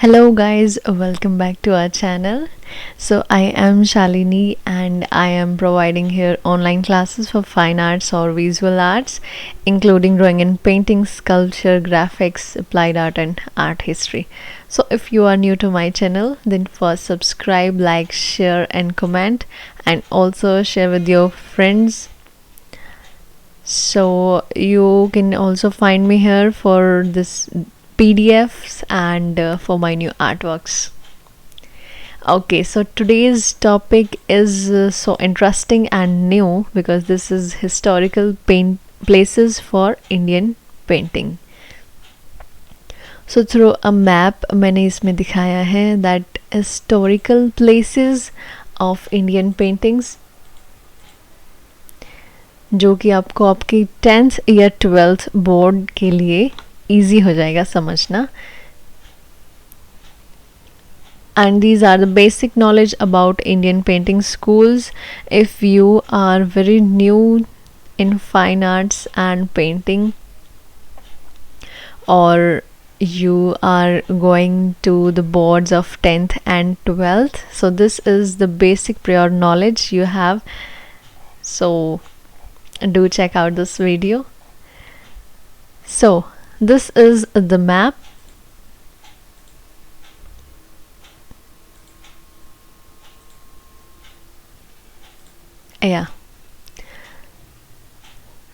Hello guys, welcome back to our channel. So I am Shalini and I am providing here online classes for fine arts or visual arts, including drawing and painting, sculpture, graphics, applied art and art history. So if you are new to my channel, then first subscribe, like, share and comment, and also share with your friends. So you can also find me here for this PDFs and for my new artworks. Okay, so today's topic is so interesting and new because this is historical paint places for Indian painting. So through a map मैंने इसमें दिखाया है that historical places of Indian paintings जो कि आपको आपकी 10th या 12th board के लिए इजी हो जाएगा समझना. And these are the basic knowledge about Indian painting schools. If you are very new in fine arts and painting, or you are going to the boards of 10th and 12th, so this is the basic prior knowledge you have. So do check out this video. So this is the map. Yeah.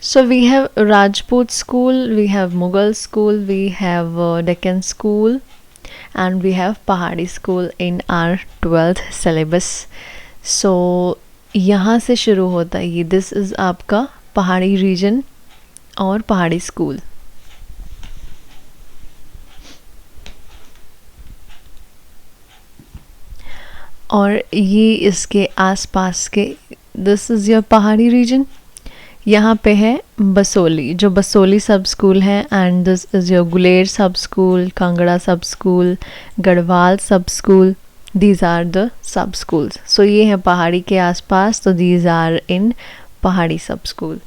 So we have Rajput school, we have Mughal school, we have Deccan school, and we have Pahadi school in our 12th syllabus. So यहाँ से शुरू होता है ये. This is आपका पहाड़ी reason और पहाड़ी स्कूल. और ये इसके आसपास के, this is your Pahari region. यहाँ पे है बसोली, जो बसोली सब स्कूल है, and this is your Guler sub school, Kangra sub school, Garhwal sub school. These are the sub schools. So ये है पहाड़ी के आसपास, तो दीज आर इन पहाड़ी सब school.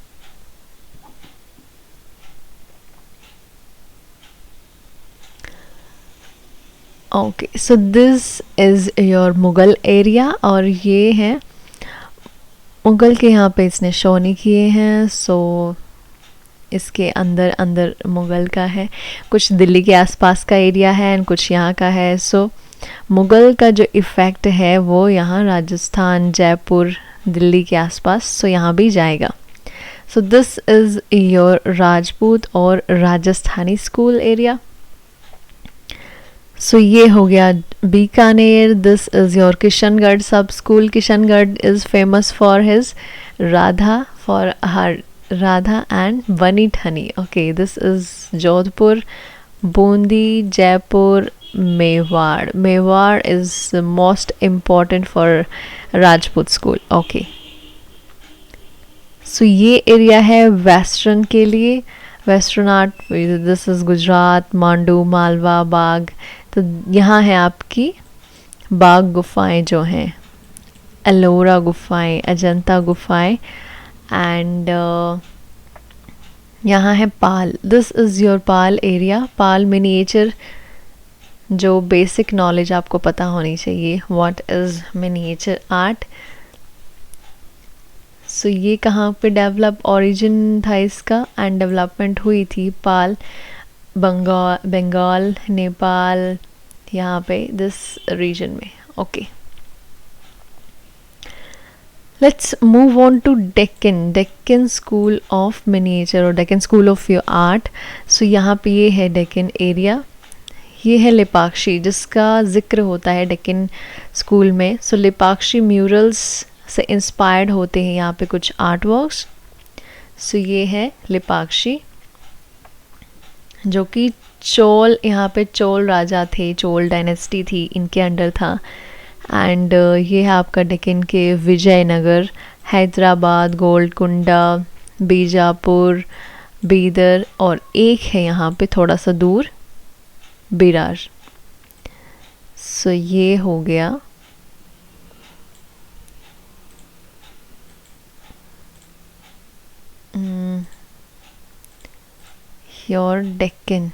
Okay, so this is your Mughal area, और ये है मुग़ल के. यहाँ पे इसने शो नहीं किए हैं, सो इसके अंदर अंदर मुग़ल का है. कुछ दिल्ली के आसपास का एरिया है एंड कुछ यहाँ का है. सो मुग़ल का जो इफ़ेक्ट है वो यहाँ राजस्थान, जयपुर, दिल्ली के आसपास, सो यहाँ भी जाएगा. So this is your Rajput और राजस्थानी स्कूल एरिया. सो ये हो गया Bikaner. This is your Kishangarh sub school. Kishangarh is famous for his Radha, for her Radha and वनीट Thani. Okay, this is Jodhpur, Bundi, Jaipur, Mewar. Mewar is most important for Rajput school. Okay, so ये एरिया है वेस्टर्न के लिए, western art. This is Gujarat, Mandu, Malwa, Bagh. तो यहाँ है आपकी बाग गुफाएं जो हैं, एलोरा गुफाएं, अजंता गुफाएं, एंड यहाँ है Pala. This is your Pala area. Pala miniature, जो बेसिक नॉलेज आपको पता होनी चाहिए, what is miniature art. So ये कहाँ पे डेवलप ओरिजिन था इसका एंड डेवलपमेंट हुई थी पाल, बंगाल, नेपाल, यहाँ पे दिस रीजन में. Okay, let's move on to Deccan. Deccan school of miniature और Deccan school of your art. So यहाँ पे ये है डेक्कन एरिया. ये है लेपाक्षी, जिसका जिक्र होता है डेक्कन स्कूल में. सो लेपाक्षी म्यूरल्स से इंस्पायर्ड होते हैं यहाँ पे कुछ आर्ट वर्क्स. सो ये है लेपाक्षी, जो कि चोल, यहाँ पे चोल राजा थे, चोल डायनेस्टी थी, इनके अंडर था. एंड ये है आपका डेक्कन के विजयनगर, हैदराबाद, गोलकुंडा, बीजापुर, बीदर, और एक है यहाँ पे थोड़ा सा दूर बिरार. सो ये हो गया योर डेक्कन.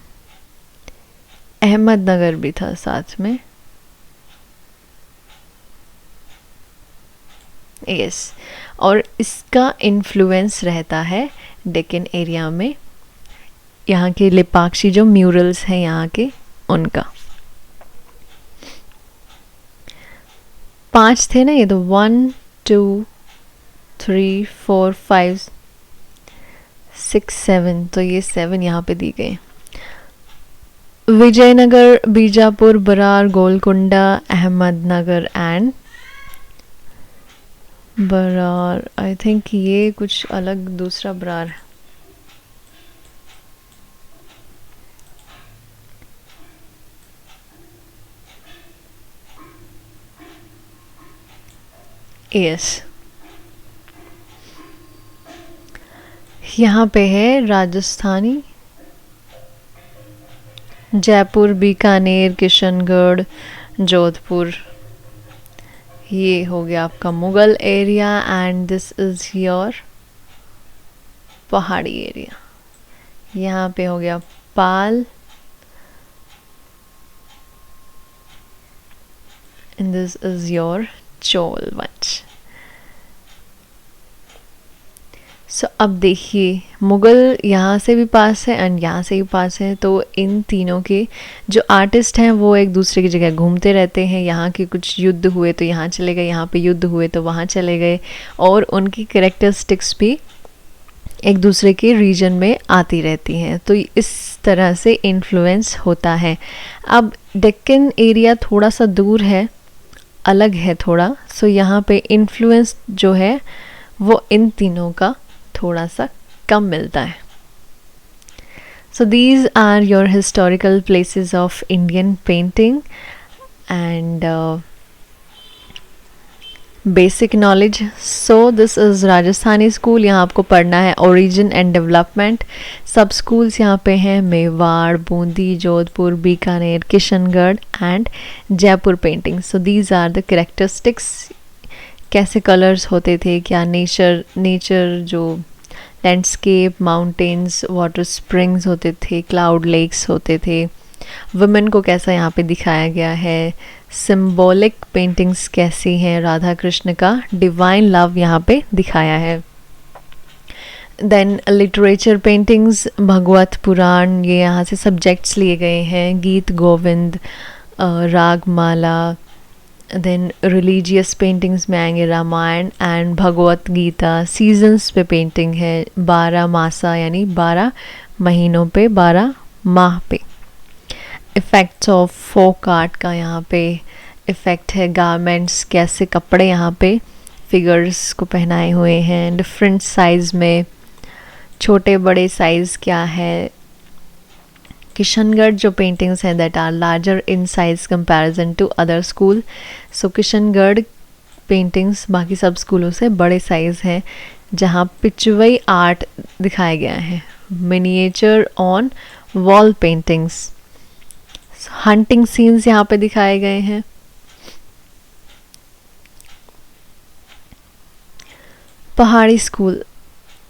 अहमदनगर भी था साथ में, यस। और इसका इन्फ्लुएंस रहता है डेक्कन एरिया में, यहाँ के लेपाक्षी जो म्यूरल्स हैं यहाँ के, उनका। 5 थे ना ये तो, 1 2 3 4 5 6 7, तो ये 7 यहाँ पे दी गए। Vijayanagar, Bijapur, Berar, Golconda, Ahmednagar and Berar. I think ये कुछ अलग दूसरा बरार है। यस, यहाँ पे है राजस्थानी, जयपुर, बीकानेर, किशनगढ़, जोधपुर। ये हो गया आपका Mughal area and this is your Pahari area. यहाँ पे हो गया Pala and this is your Chola वंश। सो अब देखिए, मुगल यहाँ से भी पास है एंड यहाँ से भी पास है, तो इन तीनों के जो आर्टिस्ट हैं वो एक दूसरे की जगह घूमते रहते हैं। यहाँ के कुछ युद्ध हुए तो यहाँ चले गए, यहाँ पे युद्ध हुए तो वहाँ चले गए, और उनकी कैरेक्टरिस्टिक्स भी एक दूसरे के रीजन में आती रहती हैं। तो इस तरह से इन्फ्लुएंस होता है। अब डेक्कन एरिया थोड़ा सा दूर है, अलग है थोड़ा, सो यहाँ पे इन्फ्लुएंस जो है वो इन तीनों का थोड़ा सा कम मिलता है। So these are your historical places of Indian painting and basic knowledge. So this is Rajasthani school. यहाँ आपको पढ़ना है origin and development. सब schools यहाँ पे हैं Mewar, Bundi, Jodhpur, Bikaner, Kishangarh and Jaipur painting. So these are the characteristics. कैसे कलर्स होते थे, क्या नेचर जो लैंडस्केप, माउंटेन्स, वाटर स्प्रिंग्स होते थे, क्लाउड लेक्स होते थे, वुमेन को कैसा यहाँ पे दिखाया गया है, सिम्बॉलिक पेंटिंग्स कैसी हैं, राधा कृष्ण का डिवाइन लव यहाँ पे दिखाया है। Then literature paintings, Bhagavat Purana, ये यहाँ से सब्जेक्ट्स लिए गए हैं, Geet Govind, Ragamala. Then religious paintings में आएंगे रामायण एंड भगवत गीता। सीजन्स पे पेंटिंग है, 12 मासा यानी 12 महीनों पे, 12 माह पे। इफ़ेक्ट्स ऑफ फोक आर्ट का यहाँ पे इफ़ेक्ट है, गारमेंट्स, कैसे कपड़े यहाँ पे फिगर्स को पहनाए हुए हैं, डिफरेंट साइज़ में, छोटे बड़े साइज़ क्या है। किशनगढ़ जो पेंटिंग्स हैं that are larger in size comparison to other school. So Kishangarh paintings बाकी सब स्कूलों से बड़े साइज़ हैं, जहाँ पिचवई आर्ट दिखाया गया है, miniature on wall paintings. Hunting scenes यहाँ पे दिखाए गए हैं। पहाड़ी स्कूल,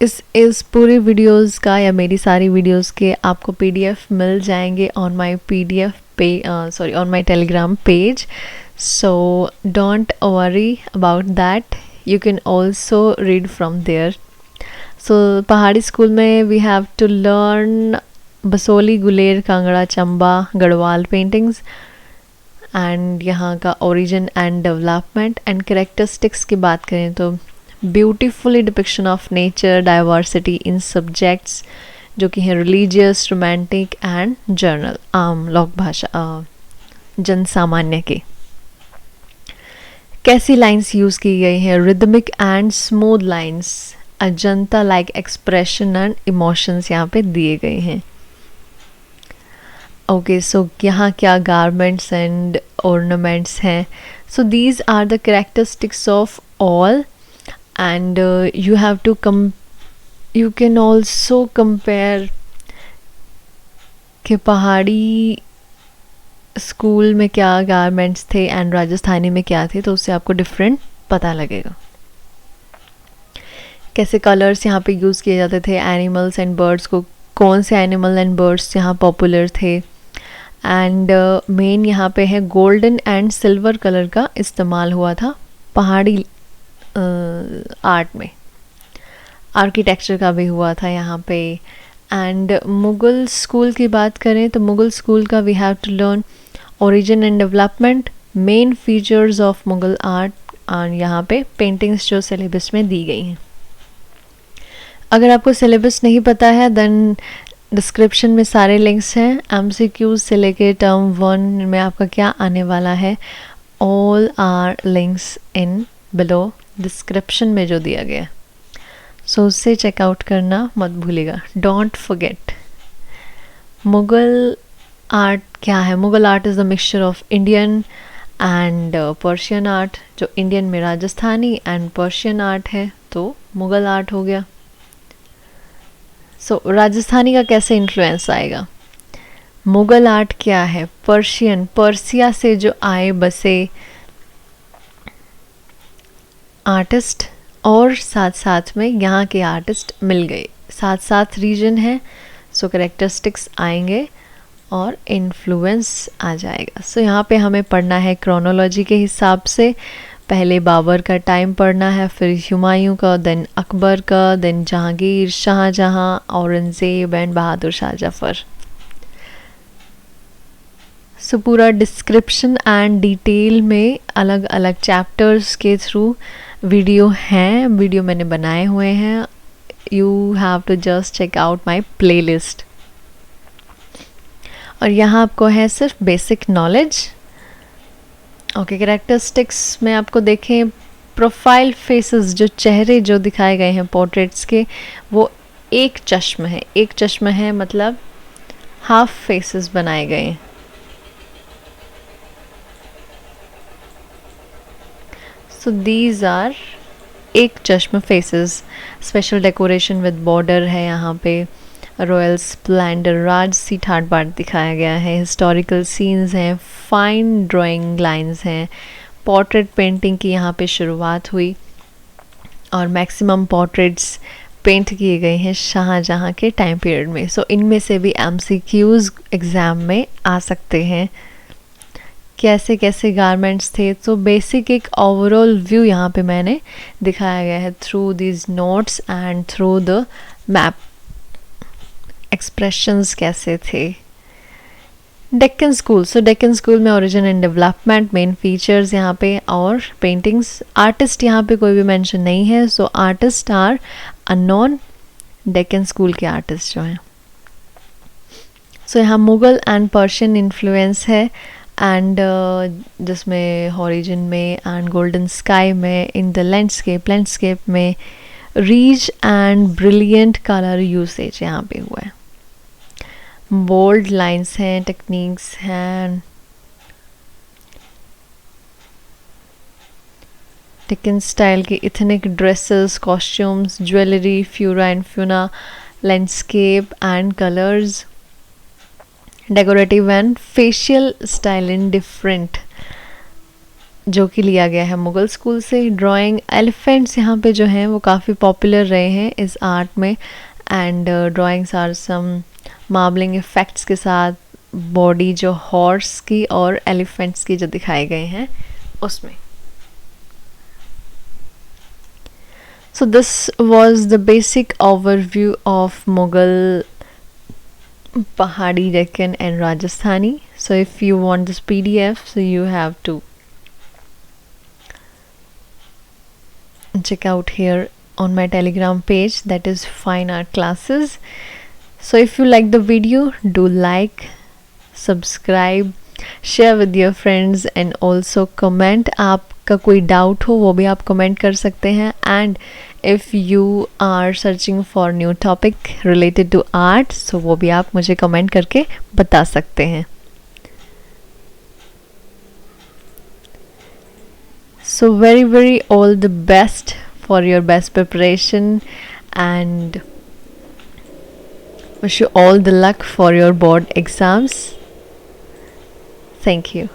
इस पूरी वीडियोस का या मेरी सारी वीडियोस के आपको पीडीएफ मिल जाएंगे ऑन माय पीडीएफ पे, on my Telegram page. So don't worry about that, you can also read from there. So Pahari school में we have to learn Basohli, Guler, Kangra, Chamba, Garhwal paintings and यहाँ का origin and development and characteristics की बात करें तो beautifully depiction of nature, diversity in subjects जो कि हैं रिलीजियस, रोमांटिक एंड जर्नल, आम लोक भाषा, जन सामान्य के। कैसी लाइंस यूज़ की गई हैं, rhythmic and smooth lines, Ajanta like expression and emotions यहाँ पे दिए गए हैं। ओके, सो यहाँ क्या गारमेंट्स एंड ऑर्नामेंट्स हैं। So these are the characteristics of all and you have to you can also compare कि पहाड़ी स्कूल में क्या गारमेंट्स थे एंड राजस्थानी में क्या थे, तो उससे आपको डिफरेंट पता लगेगा। कैसे कलर्स यहाँ पे यूज़ किए जाते थे, एनिमल्स एंड बर्ड्स को, कौन से एनिमल एंड बर्ड्स यहाँ पॉपुलर थे, एंड मेन यहाँ पे है गोल्डन एंड सिल्वर कलर का इस्तेमाल हुआ था पहाड़ी आर्ट में। आर्किटेक्चर का भी हुआ था यहाँ पे। एंड मुग़ल स्कूल की बात करें तो मुग़ल स्कूल का we have to learn origin and development, main features of Mughal art, और यहाँ पे पेंटिंग्स जो सिलेबस में दी गई हैं। अगर आपको सिलेबस नहीं पता है देन डिस्क्रिप्शन में सारे लिंक्स हैं, एमसीक्यूज से लेके टर्म 1 में आपका क्या आने वाला है, all are links in below description में जो दिया गया है, सो उससे चेकआउट करना मत भूलिएगा, डोंट फॉरगेट। मुग़ल आर्ट क्या है? Mughal art is the mixture of Indian and Persian art. जो इंडियन में राजस्थानी एंड पर्शियन आर्ट है तो मुग़ल आर्ट हो गया। सो राजस्थानी का कैसे इन्फ्लुएंस आएगा? मुग़ल आर्ट क्या है? पर्शियन, पर्सिया से जो आए बसे आर्टिस्ट और साथ साथ में यहाँ के आर्टिस्ट मिल गए, साथ साथ रीजन है, सो कैरेक्टरिस्टिक्स आएंगे और इन्फ्लुएंस आ जाएगा। सो यहाँ पे हमें पढ़ना है क्रोनोलॉजी के हिसाब से, पहले बाबर का टाइम पढ़ना है, फिर हुमायूं का, देन अकबर का, देन जहांगीर, शाहजहां, औरंगज़ेब एंड बहादुर शाह जफ़र। सो पूरा डिस्क्रिप्शन एंड डिटेल में अलग अलग चैप्टर्स के थ्रू वीडियो हैं, वीडियो मैंने बनाए हुए हैं, you have to just check out my playlist. और यहाँ आपको है सिर्फ बेसिक नॉलेज। ओके, कैरेक्टरिस्टिक्स में आपको देखें, प्रोफाइल फेसेस, जो चेहरे जो दिखाए गए हैं पोर्ट्रेट्स के, वो एक चश्म है, एक चश्म है मतलब हाफ फेसेस बनाए गए हैं। सो दीज आर एक चश्म faces. Special decoration with border है यहाँ पे, रॉयल स्प्लेंडर, राजसी ठाट बाट दिखाया गया है, हिस्टोरिकल सीन्स हैं, फाइन ड्राइंग लाइंस हैं, पोर्ट्रेट पेंटिंग की यहाँ पे शुरुआत हुई और मैक्सिमम पोर्ट्रेट्स पेंट किए गए हैं शाहजहां के टाइम पीरियड में। सो इनमें से भी एमसीक्यूज एग्ज़ाम में आ सकते हैं, कैसे कैसे गारमेंट्स थे। तो बेसिक एक ओवरऑल व्यू यहाँ पे मैंने दिखाया गया है through this notes and through the map, expressions कैसे थे। डेक्कन स्कूल, सो डेक्कन स्कूल में origin and development, main features यहाँ पे, और पेंटिंग्स। आर्टिस्ट यहाँ पे कोई भी मेंशन नहीं है, so artist are unknown, Deccan school के आर्टिस्ट जो हैं। सो यहाँ मुग़ल एंड पर्शियन इन्फ्लुएंस है, एंड जिसमें ओरिजिन में एंड गोल्डन स्काई में, इन द लैंडस्केप में rich and brilliant colour usage यहाँ पे हुआ है, बोल्ड लाइंस हैं, टेक्निक्स हैं, टेकन स्टाइल की ethnic dresses, costumes, jewellery, flora and fauna, landscape and colours, decorative and facial style in different, जो कि लिया गया है मुग़ल स्कूल से। ड्राइंग, एलिफेंट्स यहाँ पे जो हैं वो काफ़ी पॉपुलर रहे हैं इस आर्ट में, and drawings are some marbling effects के साथ बॉडी जो हॉर्स की और एलिफेंट्स की जो दिखाए गए हैं उसमें। So this was the basic overview of Mughal, Pahadi, Deccan and Rajasthani. So if you want this PDF, so you have to check out here on my Telegram page, that is Fine Art Classes. So if you like the video, do like, subscribe, share with your friends and also comment. आपका कोई doubt हो वो भी आप comment कर सकते हैं, and if you are searching for new topic related to art, so वो भी आप मुझे कमेंट करके बता सकते हैं। So very all the best for your best preparation and wish you all the luck for your board exams. Thank you.